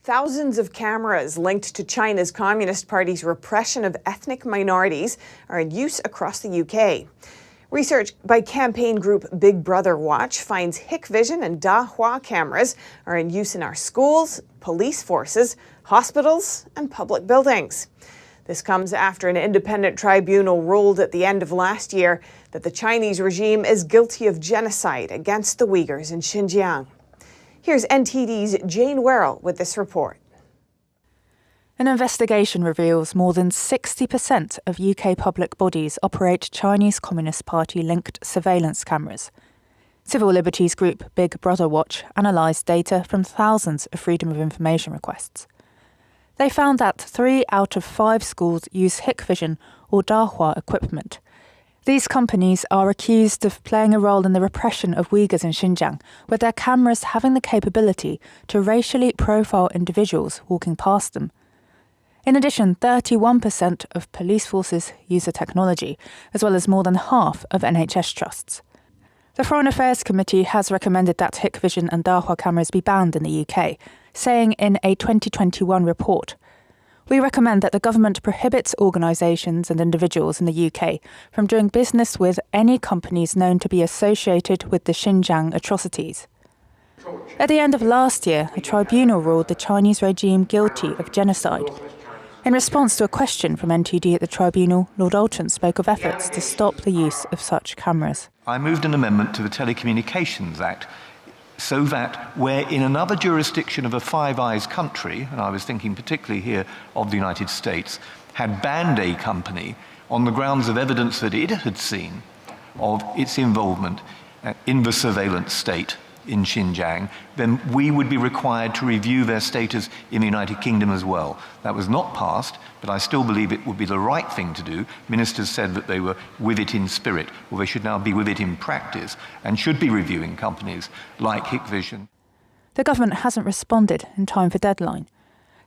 Thousands of cameras linked to China's Communist Party's repression of ethnic minorities are in use across the UK. Research by campaign group Big Brother Watch finds Hikvision and Dahua cameras are in use in our schools, police forces, hospitals, and public buildings. This comes after an independent tribunal ruled at the end of last year that the Chinese regime is guilty of genocide against the Uyghurs in Xinjiang. Here's NTD's Jane Werrell with this report. An investigation reveals more than 60% of UK public bodies operate Chinese Communist Party-linked surveillance cameras. Civil liberties group Big Brother Watch analysed data from thousands of Freedom of Information requests. They found that 3 out of 5 schools use Hikvision or Dahua equipment. These companies are accused of playing a role in the repression of Uyghurs in Xinjiang, with their cameras having the capability to racially profile individuals walking past them. In addition, 31% of police forces use the technology, as well as more than half of NHS trusts. The Foreign Affairs Committee has recommended that Hikvision and Dahua cameras be banned in the UK, saying in a 2021 report, "We recommend that the government prohibits organisations and individuals in the UK from doing business with any companies known to be associated with the Xinjiang atrocities." At the end of last year, a tribunal ruled the Chinese regime guilty of genocide. In response to a question from NTD at the tribunal, Lord Alton spoke of efforts to stop the use of such cameras. I moved an amendment to the Telecommunications Act so that where in another jurisdiction of a Five Eyes country, and I was thinking particularly here of the United States, had banned a company on the grounds of evidence that it had seen of its involvement in the surveillance state in Xinjiang, then we would be required to review their status in the United Kingdom as well. That was not passed, but I still believe it would be the right thing to do. Ministers said that they were with it in spirit, or they should now be with it in practice, and should be reviewing companies like Hikvision. The government hasn't responded in time for deadline.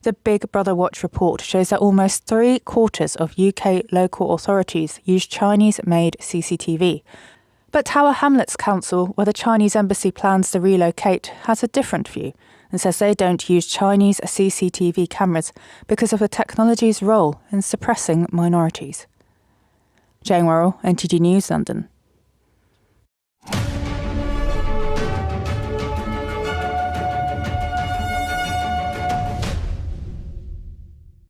The Big Brother Watch report shows that almost 3/4 of UK local authorities use Chinese-made CCTV. But Tower Hamlets Council, where the Chinese embassy plans to relocate, has a different view and says they don't use Chinese CCTV cameras because of the technology's role in suppressing minorities. Jane Werrell, NTD News, London.